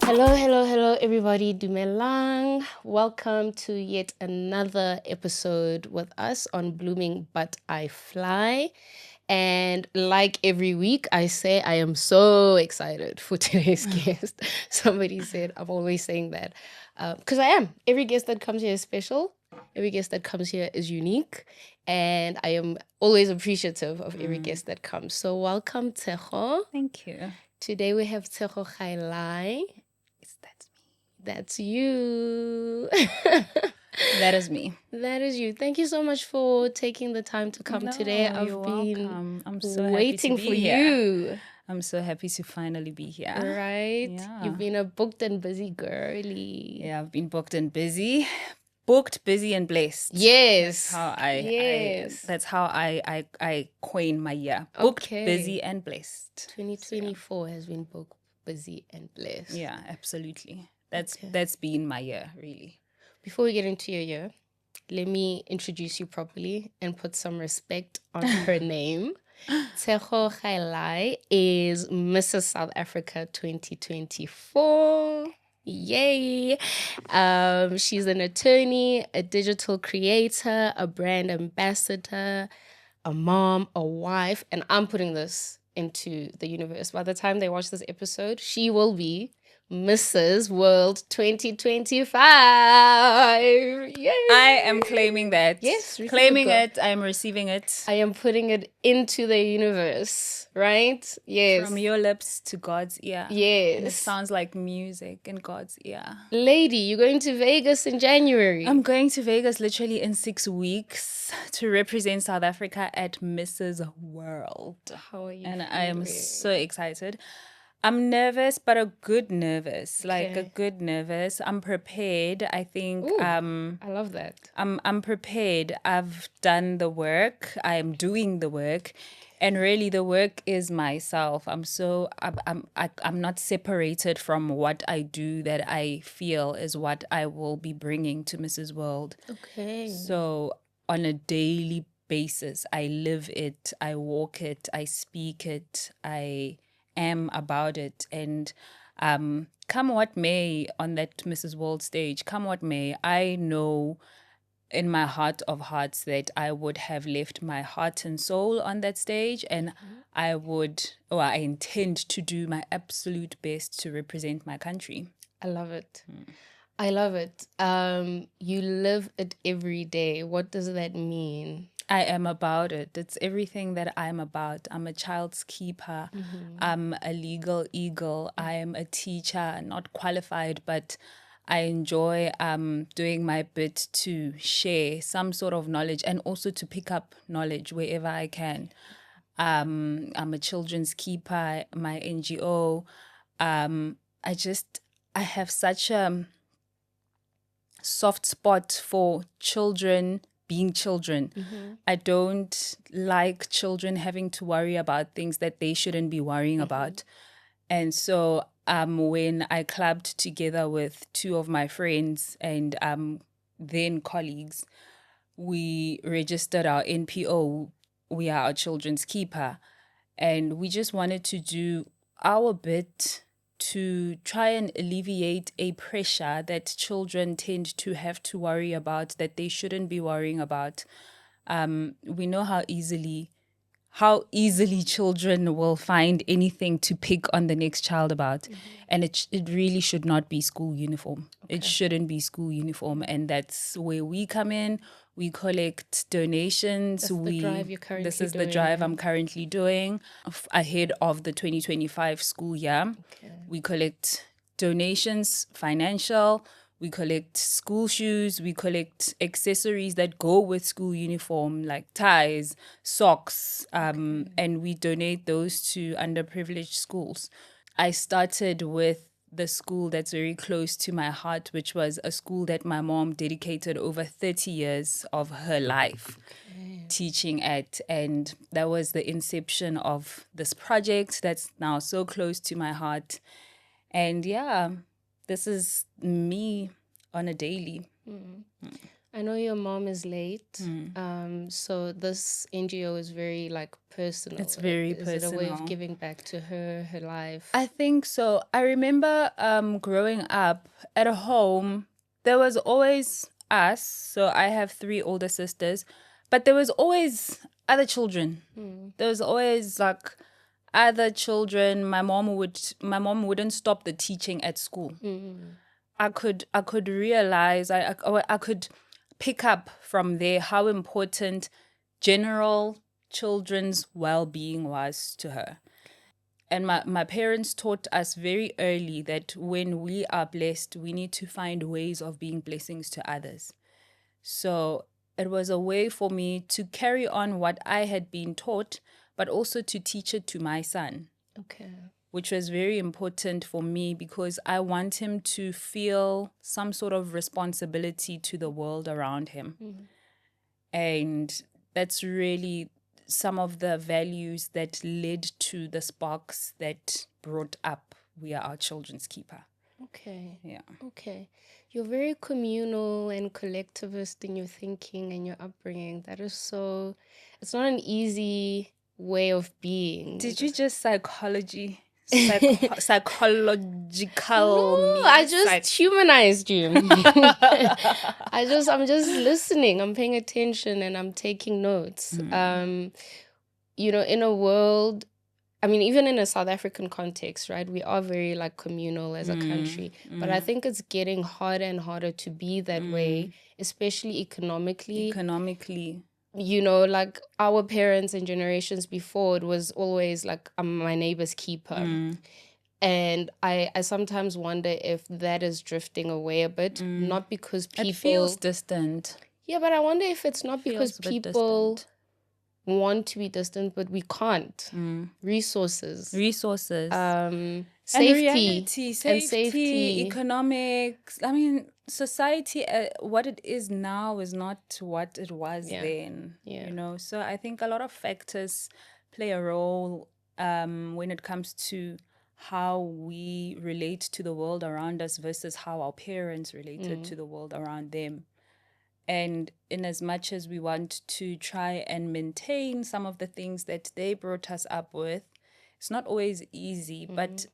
Hello, everybody. Dumelang. Welcome to yet another episode with us on Blooming But I Fly. And like every week, I say I am so excited for today's guest. Somebody said I'm always saying that because I am. Every guest that comes here is special. Every guest that comes here is unique. And I am always appreciative of every guest that comes. So welcome, Tshego. Thank you. Today we have Tshego Gaelae. That's me. That's you. That is me. That is you. Thank you so much for taking the time to come today. I've You're been welcome. I'm so waiting happy to for be here. you. I'm so happy to finally be here. Right? Yeah. You've been a booked and busy girly. Yeah, I've been booked and busy. Booked, busy, and blessed. Yes. That's how I coin my year. Booked, Okay. busy, and blessed. 2024 has been booked, busy, and blessed. Yeah, absolutely. That's been my year, really. Before we get into your year, let me introduce you properly and put some respect on her name. Tshego Gaelae is Mrs. South Africa 2024. Yay! She's an attorney, a digital creator, a brand ambassador, a mom, a wife, and I'm putting this into the universe. By the time they watch this episode, she will be Mrs. World 2025. Yay! I am claiming that. Yes, claiming it. I am receiving it. I am putting it into the universe, right? Yes. From your lips to God's ear. Yes. And it sounds like music in God's ear. Lady, you're going to Vegas in January. I'm going to Vegas literally in 6 weeks to represent South Africa at Mrs. World. How are you? And I am so excited. I'm nervous, but a good nervous. Like a good nervous. I'm prepared. I think I love that. I'm prepared. I've done the work. I am doing the work. And really the work is myself. I'm not separated from what I do that I feel is what I will be bringing to Mrs. World. Okay. So on a daily basis, I live it, I walk it, I speak it, I am about it. And come what may on that Mrs. World stage, come what may, I know in my heart of hearts that I would have left my heart and soul on that stage, and I intend to do my absolute best to represent my country. I love it. I love it. You live it every day. What does that mean? I am about it. It's everything that I'm about. I'm a child's keeper. I'm a legal eagle. I am a teacher, not qualified, but I enjoy doing my bit to share some sort of knowledge and also to pick up knowledge wherever I can. I'm a children's keeper, my NGO. I have such a soft spot for children being children. I don't like children having to worry about things that they shouldn't be worrying about. And so when I clubbed together with two of my friends and then colleagues, we registered our NPO. We are our children's keeper. And we just wanted to do our bit to try and alleviate a pressure that children tend to have to worry about that they shouldn't be worrying about. We know how easily children will find anything to pick on the next child about. And it really should not be school uniform. It shouldn't be school uniform. And that's where we come in. We collect donations. That's the drive you're currently This is doing. the drive I'm currently doing ahead of the 2025 school year. We collect donations, financial. We collect school shoes. We collect accessories that go with school uniform, like ties, socks, and we donate those to underprivileged schools. I started with the school that's very close to my heart, which was a school that my mom dedicated over 30 years of her life teaching at. And that was the inception of this project that's now so close to my heart. And yeah, this is me on a daily. I know your mom is late. So this NGO is very like personal. It's very Is it a way of personal. giving back to her life? I think so. I remember growing up at a home, there was always us. So I have 3 older sisters, but there was always other children. There was always like other children. My mom wouldn't stop the teaching at school. I could realize, I could pick up from there how important general children's well-being was to her. And my parents taught us very early that when we are blessed, we need to find ways of being blessings to others. So it was a way for me to carry on what I had been taught, but also to teach it to my son. Okay. Which was very important for me because I want him to feel some sort of responsibility to the world around him. And that's really some of the values that led to the sparks that brought up We Are Our Children's Keeper. Okay. Yeah. Okay. You're very communal and collectivist in your thinking and your upbringing. That is so, it's not an easy way of being. Did you just psychological No, I just humanized you. I'm just listening. I'm paying attention and I'm taking notes. You know, in a world, I mean, even in a South African context, right? We are very like communal as a country, but I think it's getting harder and harder to be that way, especially economically. You know, like our parents and generations before, it was always like, I'm my neighbor's keeper. And I sometimes wonder if that is drifting away a bit, not because people... It feels distant. Yeah, but I wonder if it's not because people want to be distant, but we can't. Resources. Safety. And safety. Economics. I mean, society, what it is now is not what it was then. Yeah. You know, so I think a lot of factors play a role when it comes to how we relate to the world around us versus how our parents related to the world around them. And in as much as we want to try and maintain some of the things that they brought us up with, it's not always easy. But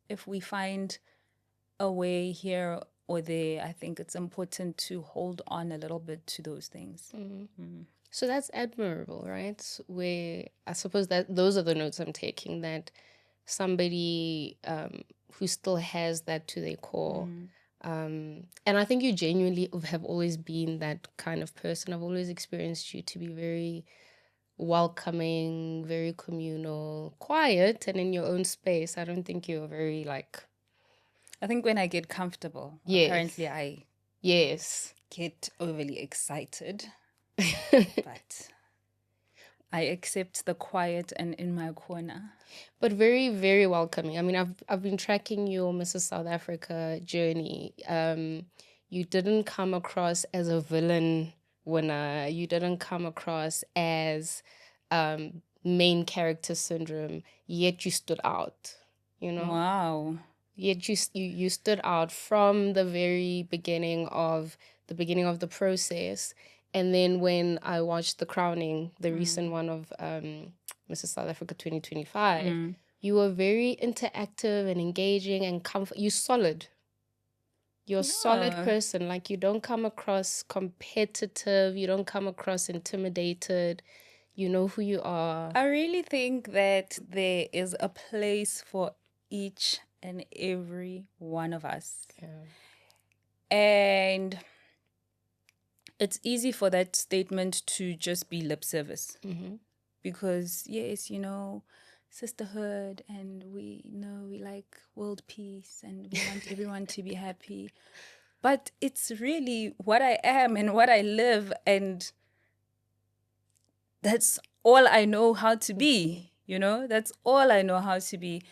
if we find a way here or there, I think it's important to hold on a little bit to those things. So that's admirable, right? Where I suppose that those are the notes I'm taking, that somebody who still has that to their core. And I think you genuinely have always been that kind of person. I've always experienced you to be very welcoming, very communal, quiet, and in your own space. I don't think you're very like... I think when I get comfortable, apparently I get overly excited. But I accept the quiet and in my corner. But very, very welcoming. I mean, I've been tracking your Mrs. South Africa journey. You didn't come across as a villain winner. You didn't come across as main character syndrome. Yet you stood out. You know. Wow. Yet you stood out from the very beginning of the process. And then when I watched The Crowning, the recent one of Mrs. South Africa 2025, you were very interactive and engaging and you're solid. You're a solid person. Like, you don't come across competitive. You don't come across intimidated. You know who you are. I really think that there is a place for each and every one of us. Yeah. And it's easy for that statement to just be lip service. Because, yes, you know, sisterhood, and we know we like world peace and we want everyone to be happy. But it's really what I am and what I live, and that's all I know how to be, you know? That's all I know how to be.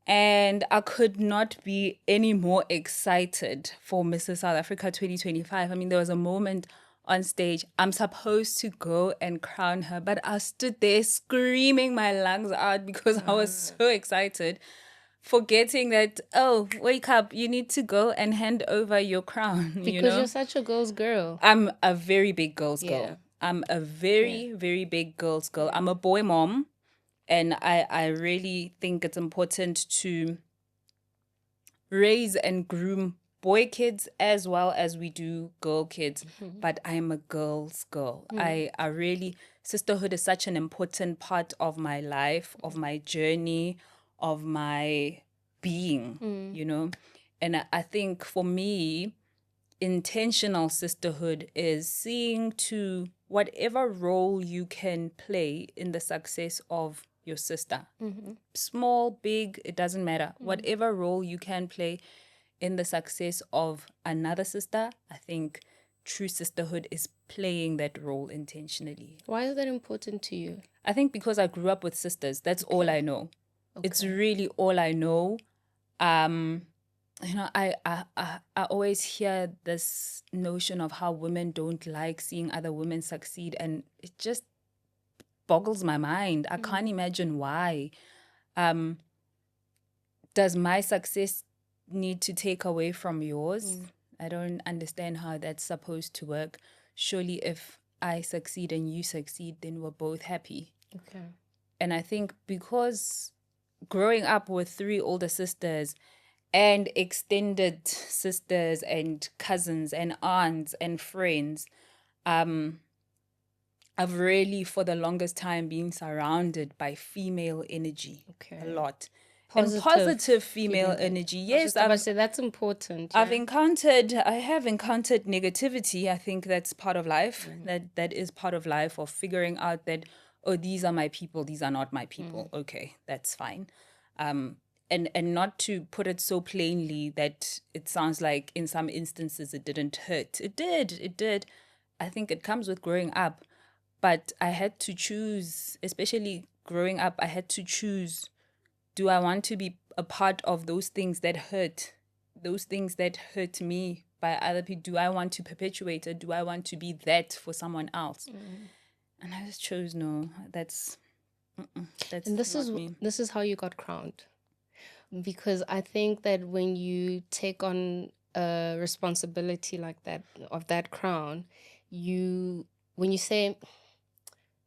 And I could not be any more excited for Mrs. South Africa 2025. I mean, there was a moment on stage, I'm supposed to go and crown her, but I stood there screaming my lungs out because I was so excited. forgetting that, oh, wake up, you need to go and hand over your crown. Because you're such a girl's girl. I'm a very big girl's girl. Yeah. I'm a very, very big girl's girl. I'm a boy mom, and I really think it's important to raise and groom boy kids as well as we do girl kids. But I'm a girl's girl. I really, sisterhood is such an important part of my life, of my journey, of my being, you know. And I think for me, intentional sisterhood is seeing to whatever role you can play in the success of your sister. Small, big, it doesn't matter. Whatever role you can play in the success of another sister, I think true sisterhood is playing that role intentionally. Why is that important to you? I think because I grew up with sisters, that's all I know. It's really all I know. I always hear this notion of how women don't like seeing other women succeed, and it just boggles my mind. I can't imagine why. Does my success need to take away from yours? I don't understand how that's supposed to work. Surely if I succeed and you succeed, then we're both happy. Okay. And I think because growing up with 3 older sisters and extended sisters and cousins and aunts and friends, I've really for the longest time been surrounded by female energy a lot. Positive female energy. Yes, I say that's important. I have encountered negativity. I think that's part of life. That is part of life, of figuring out that, oh, these are my people, these are not my people. Okay, that's fine. And not to put it so plainly that it sounds like in some instances it didn't hurt. It did. I think it comes with growing up. But I had to choose, especially growing up, I had to choose, do I want to be a part of those things that hurt me by other people? Do I want to perpetuate it? Do I want to be that for someone else? And I just chose no. That's and this not is me. This is how you got crowned, because I think that when you take on a responsibility like that, of that crown, when you say,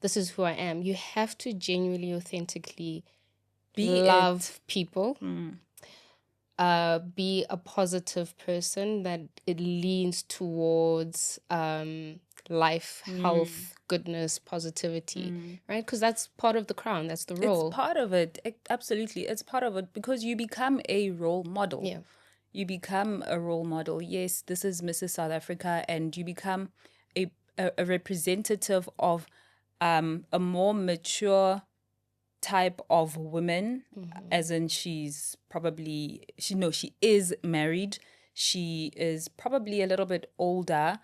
this is who I am, you have to genuinely, authentically love people, be a positive person, that it leans towards life, health, goodness, positivity, right? Because that's part of the crown, that's the role. It's part of it. Absolutely. It's part of it, because you become a role model. Yeah. You become a role model. Yes, this is Mrs. South Africa, and you become a representative of a more mature type of woman, as in she is married. She is probably a little bit older.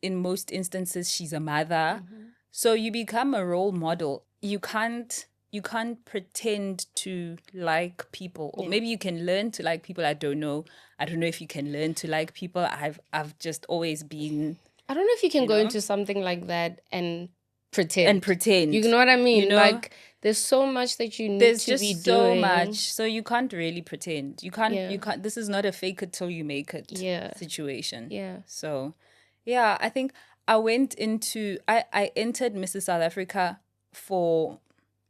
In most instances, she's a mother. So you become a role model. You can't pretend to like people, or maybe you can learn to like people. I don't know if you can learn to like people. I've just always been, I don't know if you can go into something like that and pretend. You know what I mean? You know? Like, there's so much that you need to be doing. There's just so much. So you can't really pretend. You can't, this is not a fake it till you make it situation. Yeah. So, yeah, I think I entered Mrs. South Africa for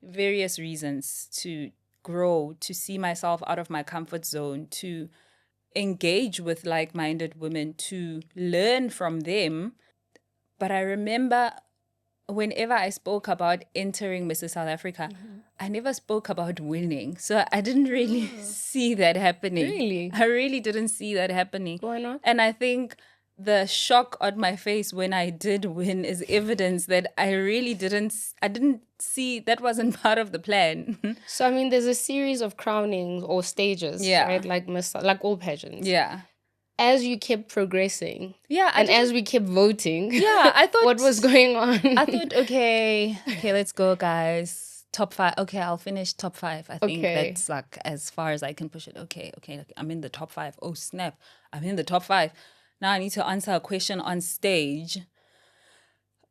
various reasons: to grow, to see myself out of my comfort zone, to engage with like-minded women, to learn from them. But I remember whenever I spoke about entering Mrs. South Africa, I never spoke about winning. So I didn't really see that happening. Really? I really didn't see that happening. Why not? And I think the shock on my face when I did win is evidence that I didn't see, that wasn't part of the plan. So, I mean, there's a series of crownings or stages, right? Like all pageants. Yeah. As you kept progressing, and as we kept voting, I thought, what was going on? I thought, okay, let's go, guys. Top 5. Okay, I'll finish top 5. I think that's like as far as I can push it. Okay, I'm in the top 5. Oh snap, I'm in the top 5. Now I need to answer a question on stage.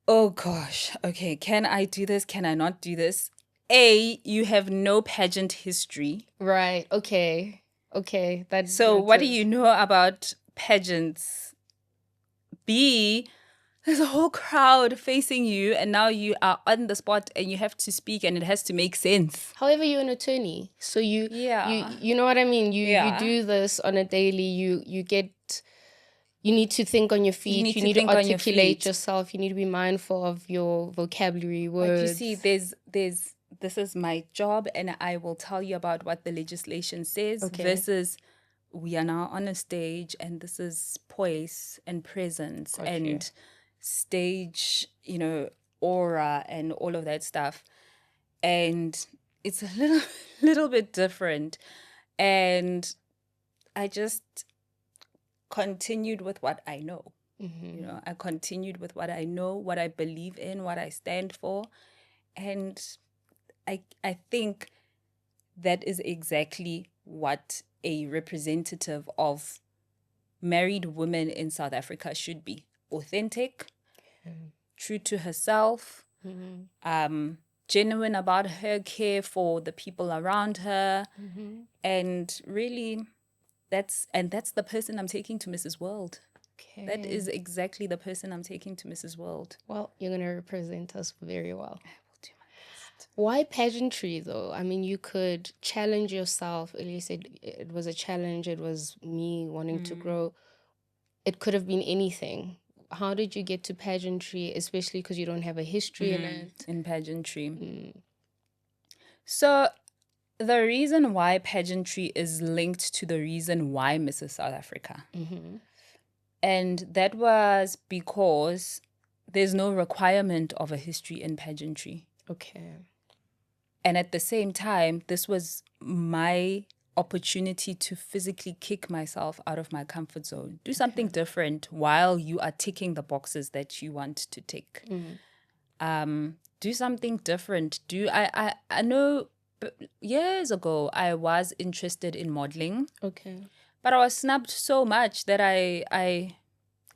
Oh gosh, okay, can I do this? Can I not do this? you have no pageant history. Right. Okay. So what do you know about pageants? B, there's a whole crowd facing you, and now you are on the spot and you have to speak, and it has to make sense. However, you're an attorney, so you know what I mean. You do this on a daily. You need to think on your feet. You need to articulate yourself. You need to be mindful of your vocabulary, words. But you see, this is my job, and I will tell you about what the legislation says versus we are now on a stage, and this is poise and presence and stage, aura and all of that stuff. And it's a little bit different. And I just continued with what I know. I continued with what I know, what I believe in, what I stand for. And I think that is exactly what a representative of married women in South Africa should be. Authentic, true to herself, genuine about her care for the people around her. And really, that's the person I'm taking to Mrs. World. Okay. That is exactly the person I'm taking to Mrs. World. Well, you're going to represent us very well. I will do my best. Why pageantry, though? I mean, you could challenge yourself. You said it was a challenge. It was me wanting to grow. It could have been anything. How did you get to pageantry, especially because you don't have a history in it? In pageantry. So the reason why pageantry is linked to the reason why Mrs. South Africa. And that was because there's no requirement of a history in pageantry. Okay. And at the same time, this was my opportunity to physically kick myself out of my comfort zone. Do something different while you are ticking the boxes that you want to tick. Do something different. I know years ago I was interested in modeling. Okay. But I was snubbed so much that I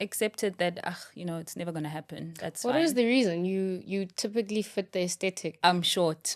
accepted that it's never gonna happen. That's fine. What is the reason? You typically fit the aesthetic. I'm short.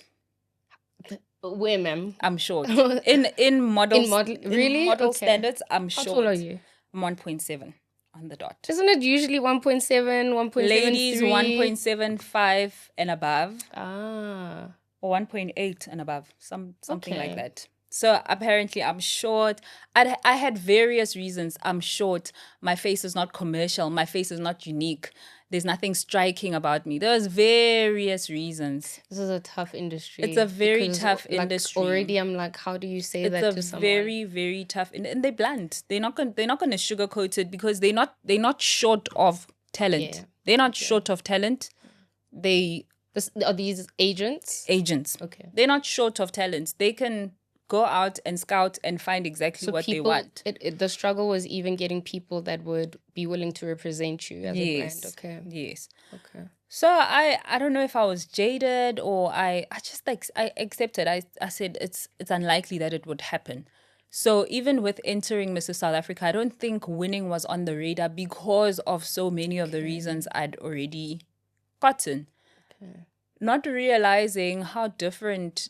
Where, ma'am? I'm short. In model really? In model standards, I'm short. How tall are you? I'm 1.7 on the dot. Isn't it usually 1.7, 1.73? Ladies 1.75 and above. Or 1.8 and above. Something like that. So apparently I'm short. I had various reasons. I'm short. My face is not commercial. My face is not unique. There's nothing striking about me. There's various reasons. This is a tough industry. It's a very tough industry. Already I'm like, how do you say that to someone? It's a very, very tough, and they're blunt. They're not going to sugarcoat it because they're not short of talent. Yeah. They're not short of talent. Are these agents? Agents. Okay. They're not short of talent. They can go out and scout and find exactly what they want. The struggle was even getting people that would be willing to represent you as a brand. Okay. Yes. Okay. So I don't know if I was jaded or I just I accepted. I said it's unlikely that it would happen. So even with entering Mrs. South Africa, I don't think winning was on the radar because of so many of the reasons I'd already gotten. Okay. Not realizing how different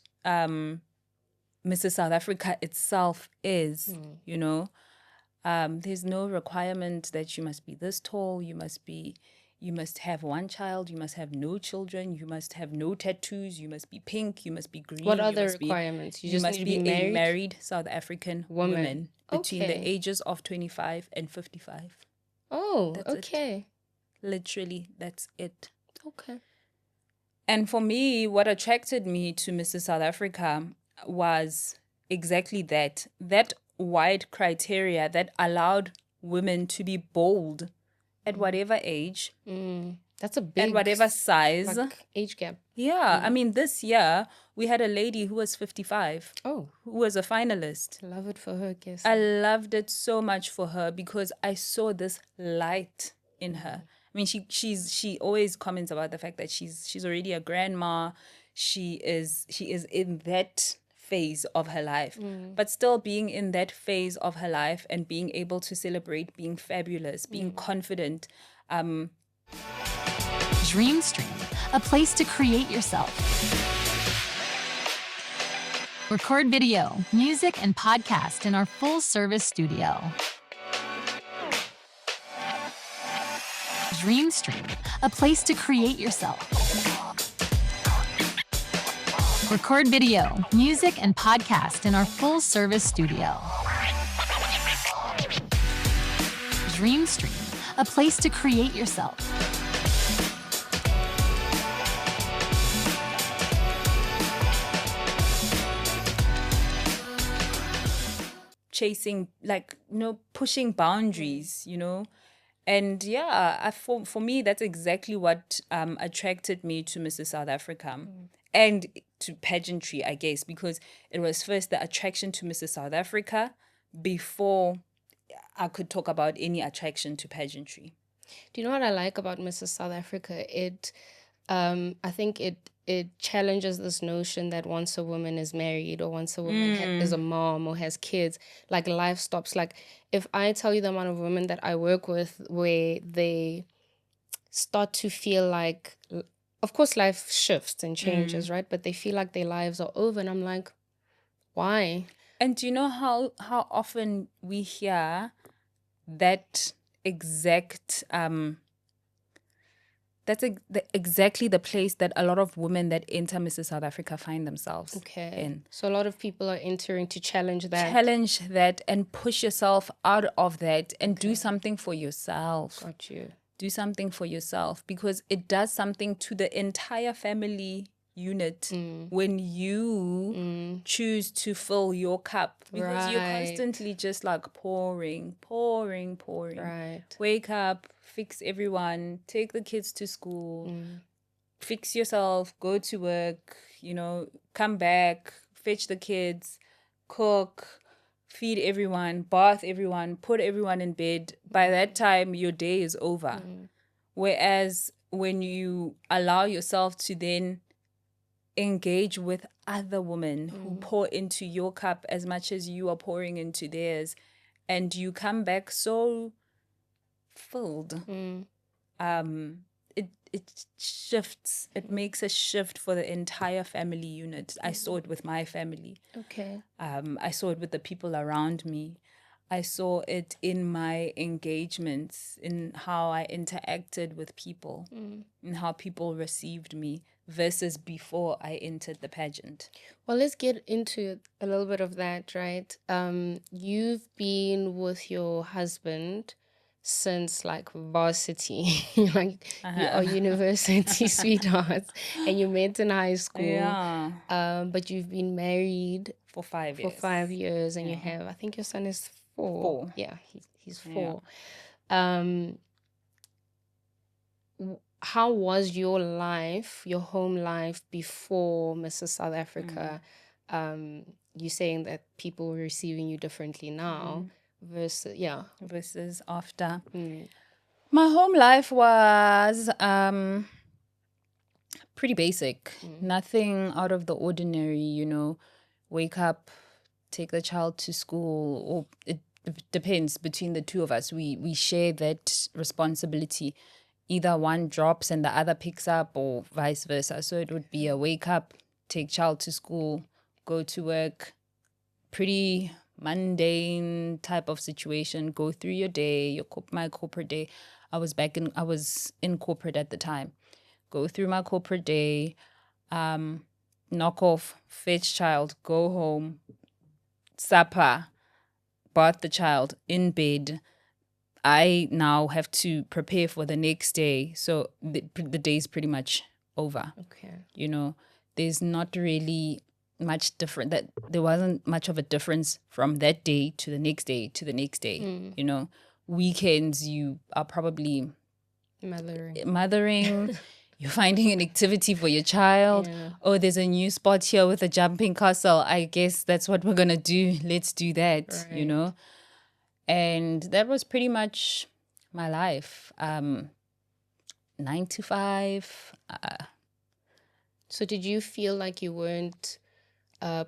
Mrs. South Africa itself is, there's no requirement that you must be this tall, you must have one child, you must have no children, you must have no tattoos, you must be pink, you must be green. What other requirements? You must be a married South African woman between the ages of 25 and 55. Oh, that's okay. Literally, that's it. Okay. And for me, what attracted me to Mrs. South Africa was exactly that wide criteria that allowed women to be bold at whatever age. That's a big... And whatever size. Age gap. Yeah. I mean, this year, we had a lady who was 55. Oh. Who was a finalist. Love it for her, guess. I loved it so much for her because I saw this light in her. I mean, she always comments about the fact that she's already a grandma. She is in that phase of her life, but still being in that phase of her life and being able to celebrate being fabulous, being confident. Dream Stream, a place to create yourself. Record video, music, and podcast in our full-service studio. DreamStream, a place to create yourself. Record video, music, and podcast in our full-service studio. DreamStream, a place to create yourself. Chasing, pushing boundaries, And yeah, for me, that's exactly what attracted me to Mrs. South Africa and to pageantry, I guess, because it was first the attraction to Mrs. South Africa before I could talk about any attraction to pageantry. Do you know what I like about Mrs. South Africa? I think it challenges this notion that once a woman is married or once a woman is a mom or has kids, like life stops. Like if I tell you the amount of women that I work with where they start to feel like, of course life shifts and changes, right? But they feel like their lives are over, and I'm like, why? And do you know how often we hear that exact exactly the place that a lot of women that enter Mrs. South Africa find themselves in. So a lot of people are entering to challenge that. Challenge that and push yourself out of that and do something for yourself. Got you. Do something for yourself, because it does something to the entire family unit when you choose to fill your cup, because you're constantly just like pouring. Right. Wake up, fix everyone, take the kids to school, fix yourself, go to work, come back, fetch the kids, cook, feed everyone, bath everyone, put everyone in bed. By that time, your day is over. Whereas when you allow yourself to then engage with other women who pour into your cup as much as you are pouring into theirs, and you come back so filled, it shifts. It makes a shift for the entire family unit. I saw it with my family. Okay. I saw it with the people around me. I saw it in my engagements, in how I interacted with people, in how people received me versus before I entered the pageant. Well, let's get into a little bit of that, right? You've been with your husband since like varsity, like you are university sweethearts, and you met in high school. Yeah. But you've been married For 5 years. for 5 years, and you have, I think your son is 4. Yeah, he's 4. How was your life, your home life before Mrs. South Africa? You saying that people were receiving you differently now versus after. My home life was pretty basic. Nothing out of the ordinary, wake up, take the child to school, or it depends between the two of us. We share that responsibility. Either one drops and the other picks up, or vice versa. So it would be a wake up, take child to school, go to work, pretty mundane type of situation. Go through your day, my corporate day. I was in corporate at the time. Go through my corporate day, knock off, fetch child, go home, supper, bath the child, in bed. I now have to prepare for the next day. So the day is pretty much over. Okay. There's not really much different. That there wasn't much of a difference from that day to the next day to the next day. Weekends, you are probably mothering. You're finding an activity for your child. Yeah. Oh, there's a new spot here with a jumping castle. I guess that's what we're going to do. Let's do that, Right. And that was pretty much my life. 9 to 5. So did you feel like you weren't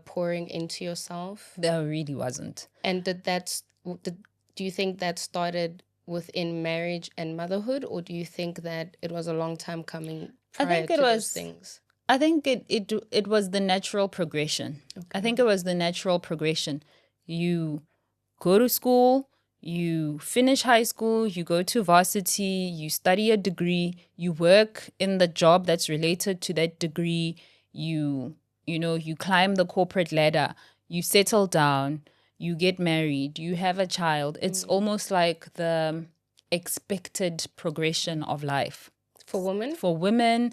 pouring into yourself? There really wasn't. And do you think that started within marriage and motherhood, or do you think that it was a long time coming prior to those things? I think it was the natural progression. I think it was the natural progression. You go to school, you finish high school, you go to varsity, you study a degree, you work in the job that's related to that degree, you climb the corporate ladder, you settle down, you get married, you have a child. It's almost like the expected progression of life. For women? For women,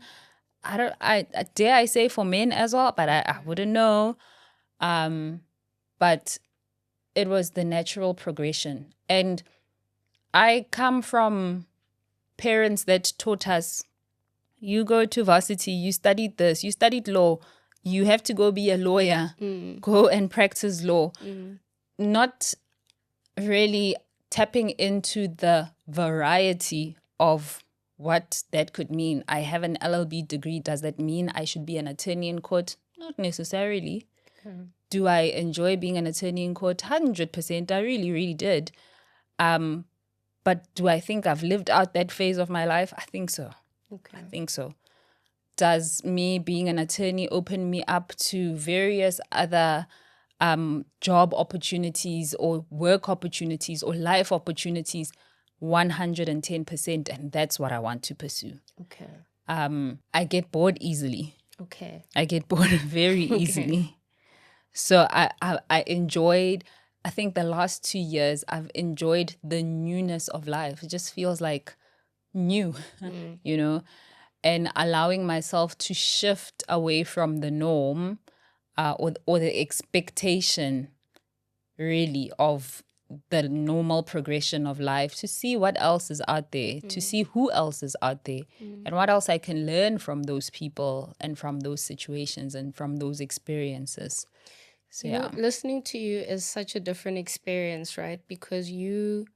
I dare I say for men as well, but I wouldn't know. But it was the natural progression. And I come from parents that taught us, you go to varsity, you studied this, you studied law, you have to go be a lawyer, go and practice law. Not really tapping into the variety of what that could mean. I have an LLB degree. Does that mean I should be an attorney in court? Not necessarily. Do I enjoy being an attorney in court? 100%. I really, really did. But do I think I've lived out that phase of my life? I think so. Okay. I think so. Does me being an attorney open me up to various other job opportunities or work opportunities or life opportunities? 110%. And that's what I want to pursue. Okay. I get bored easily. Okay. I get bored very easily. So I enjoyed, I think the last 2 years, I've enjoyed the newness of life. It just feels like new, and allowing myself to shift away from the norm or the expectation, really, of the normal progression of life, to see what else is out there, to see who else is out there, and what else I can learn from those people and from those situations and from those experiences. So, Listening to you is such a different experience, right? Because you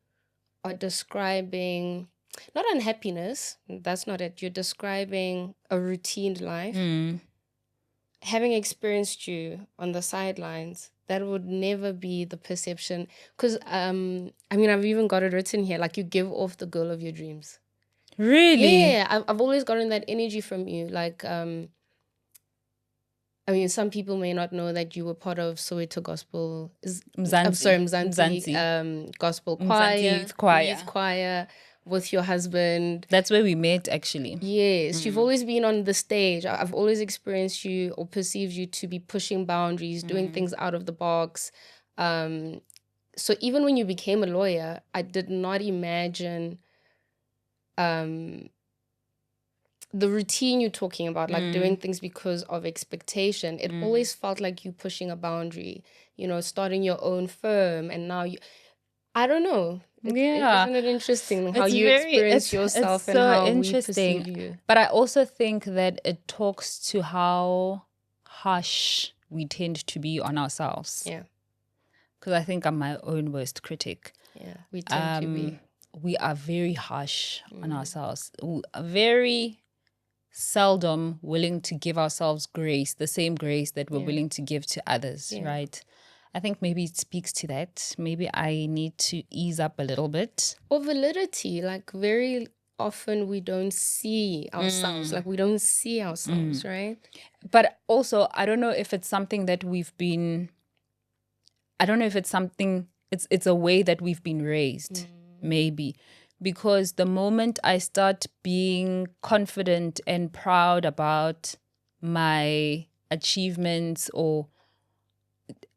are describing not unhappiness, that's not it. You're describing a routine life. Having experienced you on the sidelines, that would never be the perception. Because, I've even got it written here, like you give off the girl of your dreams. Really? Yeah, I've always gotten that energy from you. Like, some people may not know that you were part of Soweto Gospel. Mzansi. Gospel choir, Youth choir. youth choir with your husband. That's where we met, actually. Yes, you've always been on the stage. I've always experienced you or perceived you to be pushing boundaries, doing things out of the box. So even when you became a lawyer, I did not imagine the routine you're talking about, like doing things because of expectation. It always felt like you pushing a boundary, starting your own firm. And now I don't know. Isn't it interesting how you experience yourself and how we perceive you? But I also think that it talks to how harsh we tend to be on ourselves. Yeah. Because I think I'm my own worst critic. Yeah, we tend to be. We are very harsh on ourselves. We are very seldom willing to give ourselves grace, the same grace that we're willing to give to others, right? I think maybe it speaks to that. Maybe I need to ease up a little bit. Or validity, like very often we don't see ourselves, like we don't see ourselves, right? But also, I don't know if it's something that it's a way that we've been raised, maybe. Because the moment I start being confident and proud about my achievements, or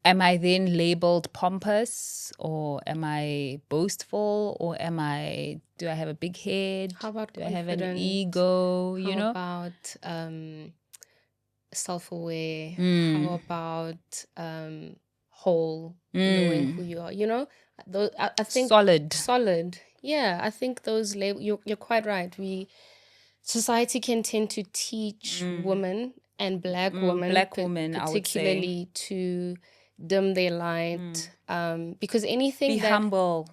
am I then labeled pompous, or am I boastful, or do I have a big head? How about do I have an confident? ego? How about self-aware? How about whole, knowing who you are? Those, I think solid. Yeah, I think those labels. You're quite right. Society can tend to teach women and black women, particularly, to dim their light, because anything be humble.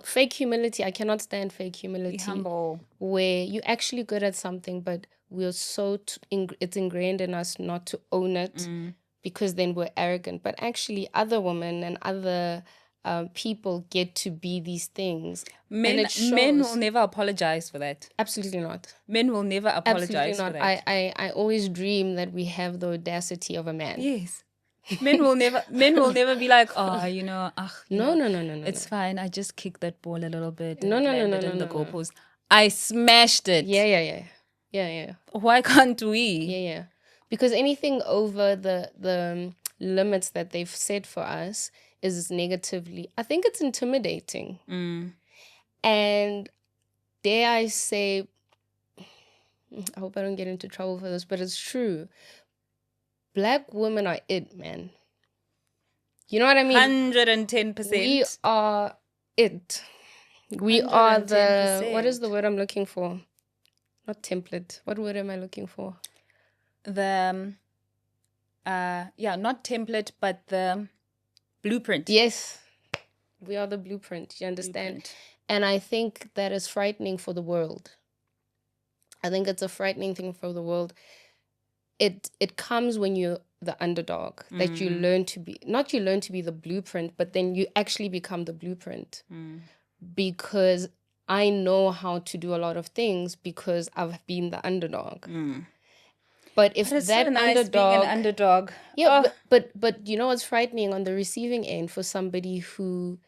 Fake humility. I cannot stand fake humility. Be humble. Where you're actually good at something, but we're so it's ingrained in us not to own it, because then we're arrogant. But actually, other women and other people get to be these things. Men will never apologize for that. Absolutely not. Men will never apologize Absolutely not. for that. I always dream that we have the audacity of a man. Yes. Men will never be like, oh, No. It's fine. I just kicked that ball a little bit. No. In the goalpost. I smashed it. Yeah. Why can't we? Yeah. Because anything over the limits that they've set for us is negatively, I think it's intimidating. And dare I say, I hope I don't get into trouble for this, but it's true. Black women are it, man. You know what I mean? 110%. We are it. We are the, what is the word I'm looking for? Not template. What word am I looking for? The, not template, but the blueprint. Yes. We are the blueprint. You understand? And I think that is frightening for the world. I think it's a frightening thing for the world. It comes when you're the underdog, that you learn to be, not you learn to be the blueprint, but then you actually become the blueprint. Because I know how to do a lot of things because I've been the underdog. But if that so nice underdog, being an underdog. Yeah, but you know what's frightening on the receiving end for somebody who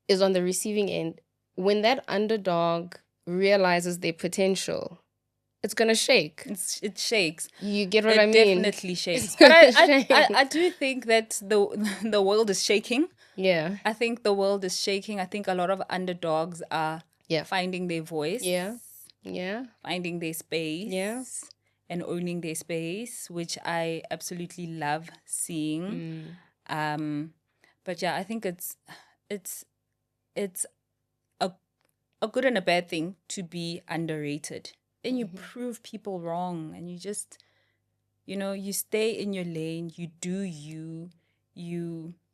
is on the receiving end, when that underdog realizes their potential, it's gonna shake. It shakes. You get what I mean? It definitely shakes. But I do think that the world is shaking. Yeah. I think the world is shaking. I think a lot of underdogs are finding their voice. Yeah. Finding their space. Yeah. And owning their space, which I absolutely love seeing. But yeah, I think it's a good and a bad thing to be underrated. Then you prove people wrong, and you just, you stay in your lane, you do you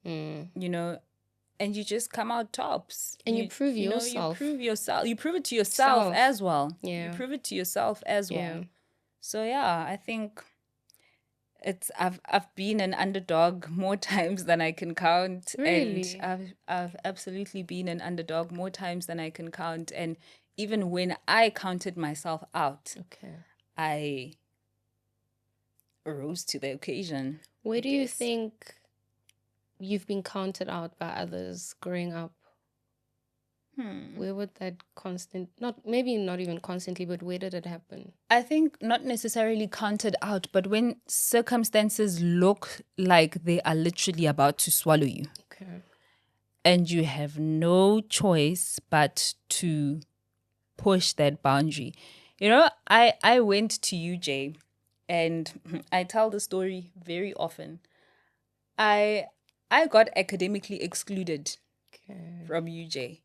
and you just come out tops. And you prove yourself. You prove yourself. You prove it to yourself as well. Yeah. You prove it to yourself as well. So yeah, I think I've been an underdog more times than I can count. Really? And I've absolutely been an underdog more times than I can count. And even when I counted myself out, I rose to the occasion. Where do you think you've been counted out by others growing up? Where would that not even constantly, but where did it happen? I think not necessarily counted out, but when circumstances look like they are literally about to swallow you. And you have no choice but to push that boundary. I went to UJ, and I tell the story very often. I got academically excluded from UJ.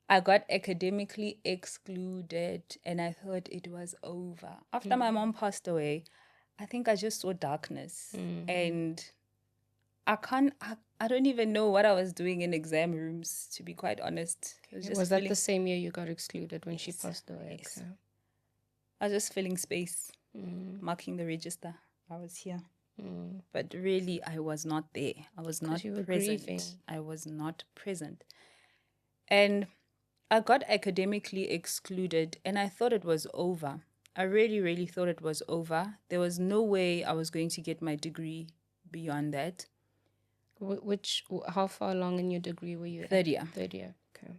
I got academically excluded, and I thought it was over. After my mom passed away, I think I just saw darkness. And I don't even know what I was doing in exam rooms, to be quite honest. Was that the same year you got excluded when she passed away? Yes. I was just filling space, marking the register. I was here. But really, I was not there. I was not present. Grieving. I was not present. And I got academically excluded, and I thought it was over. I really, really thought it was over. There was no way I was going to get my degree beyond that. How far along in your degree were you? Third year. Okay.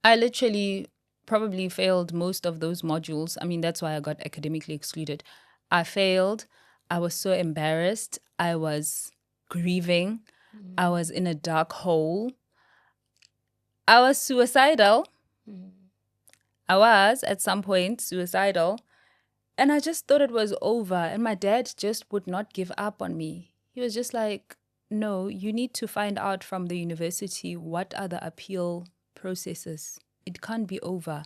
I literally probably failed most of those modules. I mean, that's why I got academically excluded. I failed. I was so embarrassed. I was grieving. I was in a dark hole. I was suicidal. I was, at some point, suicidal. And I just thought it was over. And my dad just would not give up on me. He was just like, no, you need to find out from the university what are the appeal processes. It can't be over.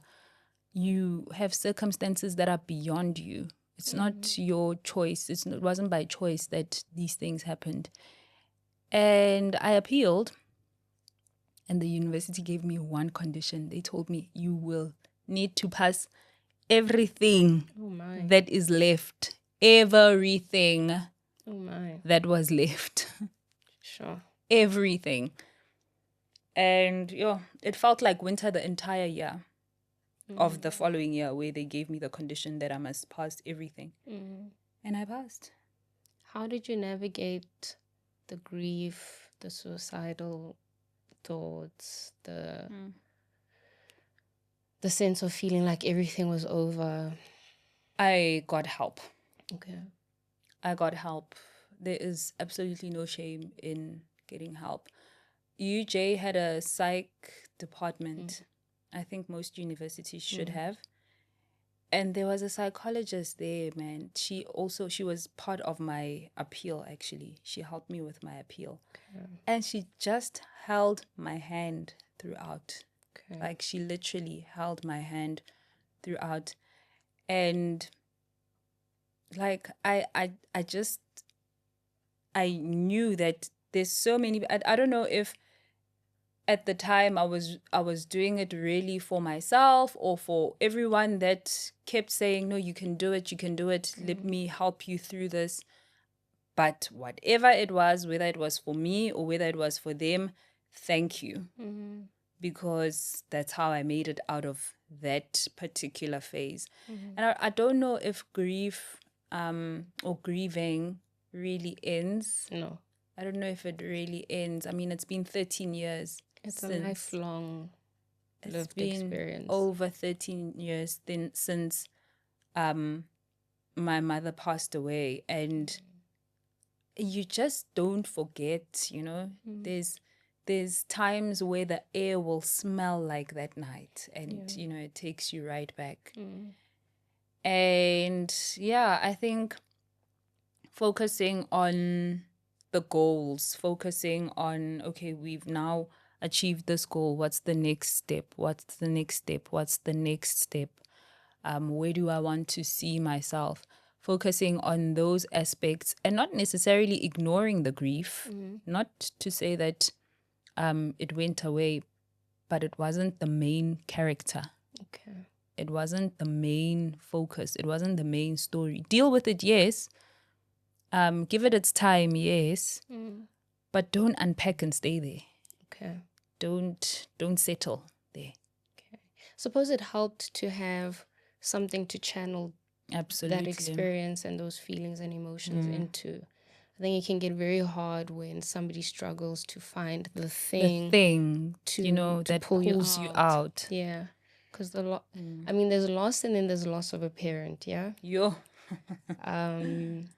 You have circumstances that are beyond you. It's not your choice. It wasn't by choice that these things happened. And I appealed. And the university gave me one condition. They told me, you will need to pass everything that is left. Everything that was left. Sure. everything. And it felt like winter the entire year of the following year, where they gave me the condition that I must pass everything. And I passed. How did you navigate the grief, the suicidal thoughts, the sense of feeling like everything was over? I got help. Okay. I got help. There is absolutely no shame in getting help. UJ had a psych department. I think most universities should have. And there was a psychologist there, man. She was part of my appeal, actually. She helped me with my appeal. Okay. And she just held my hand throughout. Okay. Like, she literally held my hand throughout. And like, I knew that there's so many, I don't know if at the time I was doing it really for myself or for everyone that kept saying, no, you can do it, let me help you through this. But whatever it was, whether it was for me or whether it was for them, thank you. Because that's how I made it out of that particular phase. And I don't know if grief or grieving really ends. No. I don't know if it really ends. I mean, it's been 13 years. It's a lifelong lived experience. Over 13 years since my mother passed away. And you just don't forget, There's times where the air will smell like that night. And, it takes you right back. And, I think focusing on the goals, focusing on, okay, we've now achieved this goal. What's the next step? Where do I want to see myself? Focusing on those aspects and not necessarily ignoring the grief. Not to say that it went away, but it wasn't the main character. Okay. It wasn't the main focus. It wasn't the main story. Deal with it, yes. Give it its time, yes. But don't unpack and stay there. Okay. Don't settle there. Okay. Suppose it helped to have something to channel absolutely that experience and those feelings and emotions into. I think it can get very hard when somebody struggles to find the thing to that pull pulls you out. Yeah. Because I mean, there's loss and then there's loss of a parent, yeah? And